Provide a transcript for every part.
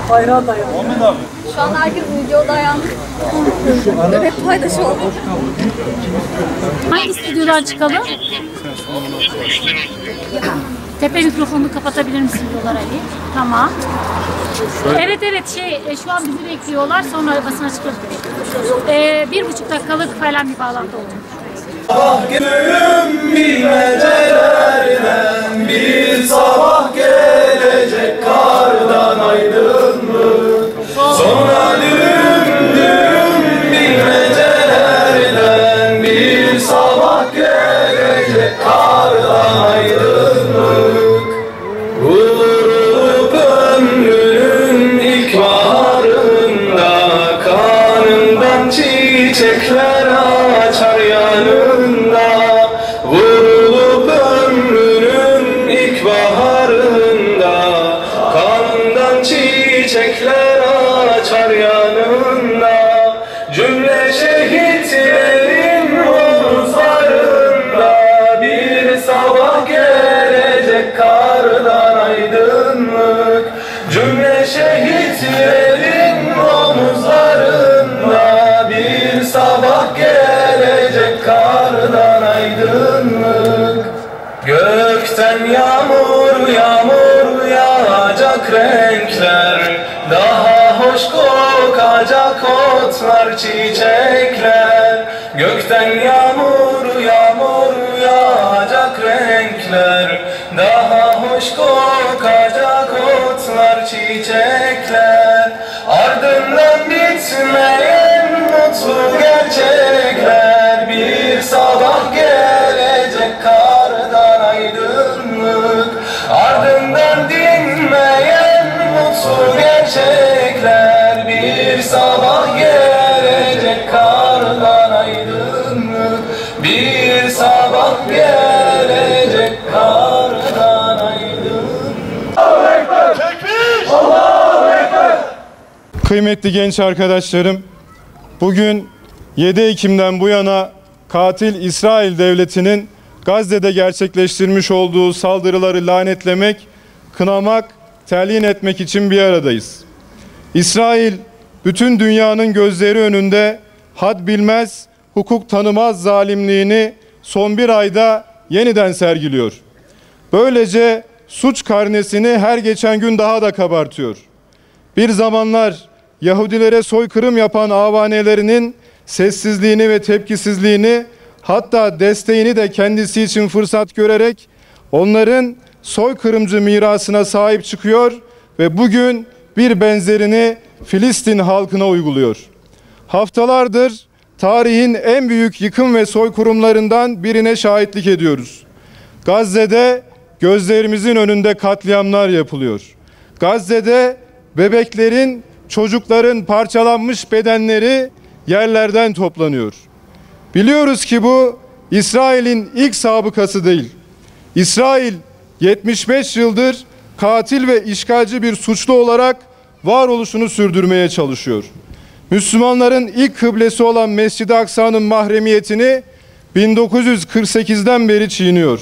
Bayrağa dayandı. Şu an herkes video dayandı. Evet, paydaş oldu. Hangi stüdyodan çıkalım? Tepe mikrofonunu kapatabilir misin diyorlar Ali. Tamam. Evet şu an bizi bekliyorlar. Sonra basına çıkıyoruz. 1,5 dakikalık falan bir bağlantı olacak. Gönlüm bilmecelerden bir sabah gelecek kardan aydınlık. Sonra düm bilmecelerden bir sabah gelecek kardan aydınlık. Vurulup ömrünün ilk baharında kanından çiçekler açar yanında. Vurulup ömrünün ilk baharında kanından çiçekler açar yanında. Cümle şehitlerin omuzlarında bir sabah gelecek kardan aydınlık. Cümle şehitlerin omuzlarında bir sabah gelecek kardan aydınlık. Gökten yağmur yağmur yağacak renkler, daha hoş kokacak otlar çiçekler. Gökten yağmur yağmur yağacak renkler, daha hoş kokacak otlar çiçekler. Ardından bitmeyen mutlu gerçekler, bir sabah gelecek kardan aydınlık. Ardından dinmeyen mutlu gerçekler, bir sabah gelecek kardan aydınlık. Bir sabah gelecek kardan aydınlık. Allahu Ekber! Tekbir! Allahu Ekber! Kıymetli genç arkadaşlarım, bugün 7 Ekim'den bu yana katil İsrail Devleti'nin Gazze'de gerçekleştirmiş olduğu saldırıları lanetlemek, kınamak, telyin etmek için bir aradayız. İsrail, bütün dünyanın gözleri önünde had bilmez, hukuk tanımaz zalimliğini son bir ayda yeniden sergiliyor. Böylece suç karnesini her geçen gün daha da kabartıyor. Bir zamanlar Yahudilere soykırım yapan avanelerinin sessizliğini ve tepkisizliğini, hatta desteğini de kendisi için fırsat görerek onların soykırımcı mirasına sahip çıkıyor ve bugün bir benzerini Filistin halkına uyguluyor. Haftalardır tarihin en büyük yıkım ve soykırımlarından birine şahitlik ediyoruz. Gazze'de gözlerimizin önünde katliamlar yapılıyor. Gazze'de bebeklerin, çocukların parçalanmış bedenleri yerlerden toplanıyor. Biliyoruz ki bu İsrail'in ilk sabıkası değil. İsrail 75 yıldır katil ve işgalci bir suçlu olarak varoluşunu sürdürmeye çalışıyor. Müslümanların ilk kıblesi olan Mescid-i Aksa'nın mahremiyetini 1948'den beri çiğniyor.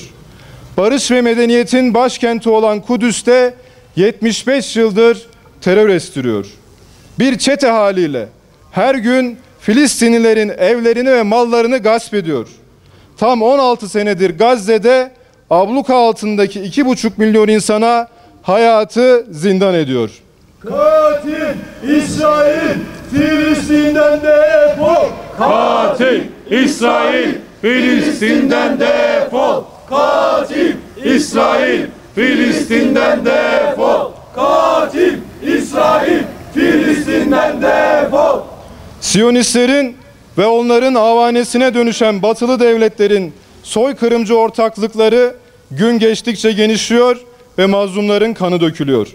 Barış ve medeniyetin başkenti olan Kudüs'te 75 yıldır terör estiriyor. Bir çete haliyle her gün Filistinlilerin evlerini ve mallarını gasp ediyor. Tam 16 senedir Gazze'de abluka altındaki 2,5 milyon insana hayatı zindan ediyor. Katil İsrail Filistin'den defol. Katil İsrail Filistin'den defol. Katil İsrail Filistin'den defol. Katil İsrail Filistin'den defol. Siyonistlerin ve onların avanesine dönüşen batılı devletlerin soykırımcı ortaklıkları gün geçtikçe genişliyor ve mazlumların kanı dökülüyor.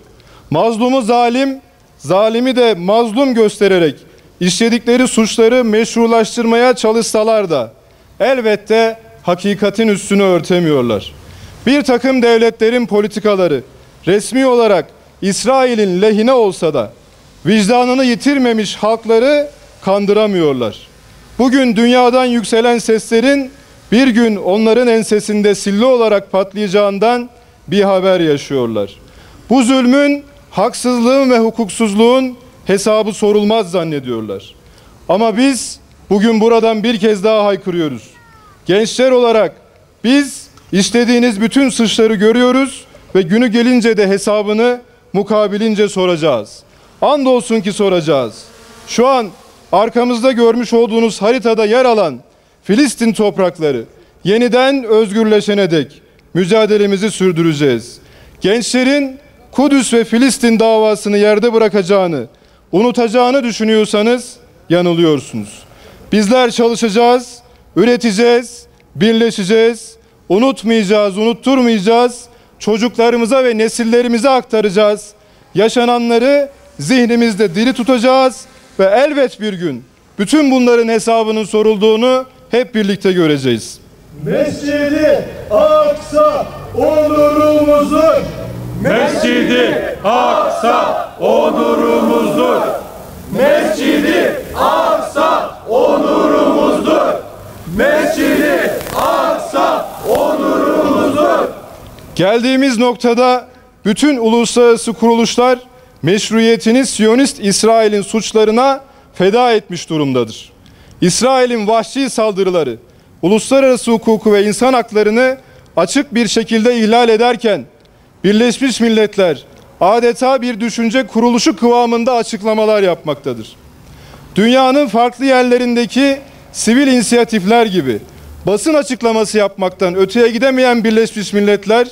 Mazlumu zalim, zalimi de mazlum göstererek işledikleri suçları meşrulaştırmaya çalışsalar da elbette hakikatin üstünü örtemiyorlar. Bir takım devletlerin politikaları resmi olarak İsrail'in lehine olsa da vicdanını yitirmemiş halkları kandıramıyorlar. Bugün dünyadan yükselen seslerin bir gün onların ensesinde sille olarak patlayacağından bir haber yaşıyorlar. Bu zulmün haksızlığın ve hukuksuzluğun hesabı sorulmaz zannediyorlar. Ama biz bugün buradan bir kez daha haykırıyoruz. Gençler olarak biz işlediğiniz bütün suçları görüyoruz ve günü gelince de hesabını mukabilince soracağız. Andolsun ki soracağız. Şu an arkamızda görmüş olduğunuz haritada yer alan Filistin toprakları yeniden özgürleşene dek mücadelemizi sürdüreceğiz. Gençlerin Kudüs ve Filistin davasını yerde bırakacağını, unutacağını düşünüyorsanız yanılıyorsunuz. Bizler çalışacağız, üreteceğiz, birleşeceğiz, unutmayacağız, unutturmayacağız, çocuklarımıza ve nesillerimize aktaracağız. Yaşananları zihnimizde diri tutacağız ve elbet bir gün bütün bunların hesabının sorulduğunu hep birlikte göreceğiz. Mescid-i Aksa onurumuzdur. Mescid-i Aksa onurumuzdur. Mescid-i Aksa onurumuzdur. Mescid-i Aksa onurumuzdur. Geldiğimiz noktada bütün uluslararası kuruluşlar meşruiyetini Siyonist İsrail'in suçlarına feda etmiş durumdadır. İsrail'in vahşi saldırıları, uluslararası hukuku ve insan haklarını açık bir şekilde ihlal ederken Birleşmiş Milletler adeta bir düşünce kuruluşu kıvamında açıklamalar yapmaktadır. Dünyanın farklı yerlerindeki sivil inisiyatifler gibi basın açıklaması yapmaktan öteye gidemeyen Birleşmiş Milletler,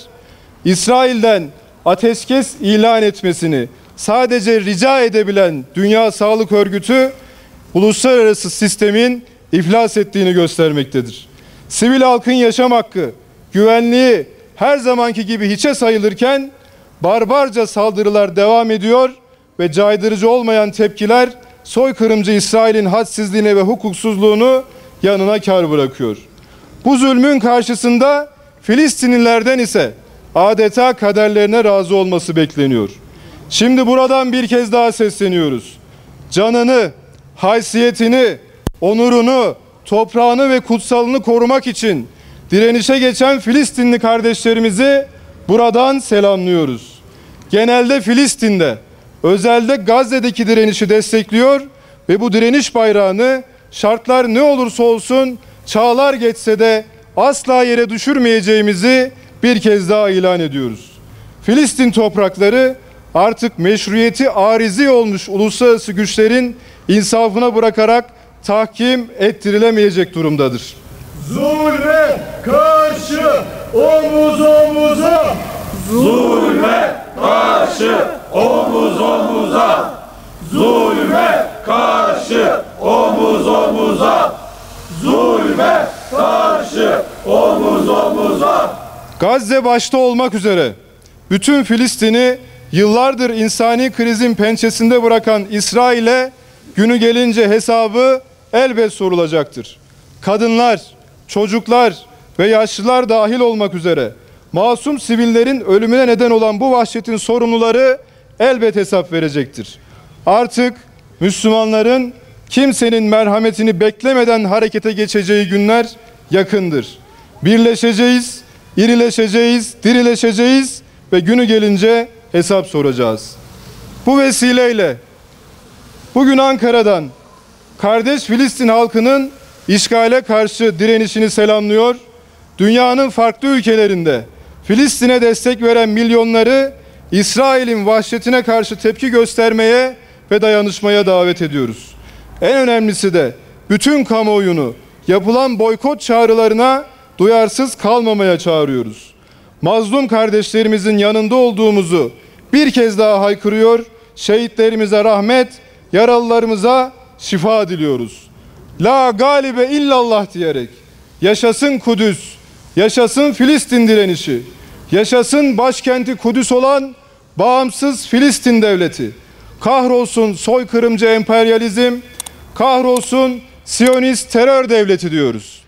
İsrail'den ateşkes ilan etmesini sadece rica edebilen Dünya Sağlık Örgütü, uluslararası sistemin iflas ettiğini göstermektedir. Sivil halkın yaşam hakkı, güvenliği her zamanki gibi hiçe sayılırken barbarca saldırılar devam ediyor ve caydırıcı olmayan tepkiler soykırımcı İsrail'in hadsizliğine ve hukuksuzluğunu yanına kar bırakıyor. Bu zulmün karşısında Filistinlilerden ise adeta kaderlerine razı olması bekleniyor. Şimdi buradan bir kez daha sesleniyoruz. Canını, haysiyetini, onurunu, toprağını ve kutsalını korumak için direnişe geçen Filistinli kardeşlerimizi buradan selamlıyoruz. Genelde Filistin'de, özelde Gazze'deki direnişi destekliyor ve bu direniş bayrağını şartlar ne olursa olsun, çağlar geçse de asla yere düşürmeyeceğimizi bir kez daha ilan ediyoruz. Filistin toprakları artık meşruiyeti arizi olmuş uluslararası güçlerin insafına bırakarak tahkim ettirilemeyecek durumdadır. Zulme karşı omuz omuza. Zulme karşı omuz omuza. Zulme karşı omuz omuza. Zulme karşı omuz omuza. Gazze başta olmak üzere bütün Filistin'i yıllardır insani krizin pençesinde bırakan İsrail'e günü gelince hesabı elbet sorulacaktır. Kadınlar, çocuklar ve yaşlılar dahil olmak üzere masum sivillerin ölümüne neden olan bu vahşetin sorumluları elbet hesap verecektir. Artık Müslümanların kimsenin merhametini beklemeden harekete geçeceği günler yakındır. Birleşeceğiz, irileşeceğiz, dirileşeceğiz ve günü gelince hesap soracağız. Bu vesileyle bugün Ankara'dan kardeş Filistin halkının işgale karşı direnişini selamlıyor. Dünyanın farklı ülkelerinde Filistin'e destek veren milyonları İsrail'in vahşetine karşı tepki göstermeye ve dayanışmaya davet ediyoruz. En önemlisi de bütün kamuoyunu yapılan boykot çağrılarına duyarsız kalmamaya çağırıyoruz. Mazlum kardeşlerimizin yanında olduğumuzu bir kez daha haykırıyor, şehitlerimize rahmet, yaralılarımıza şifa diliyoruz. La galibe illallah diyerek yaşasın Kudüs, yaşasın Filistin direnişi, yaşasın başkenti Kudüs olan bağımsız Filistin devleti. Kahrolsun soykırımcı emperyalizm, kahrolsun Siyonist terör devleti diyoruz.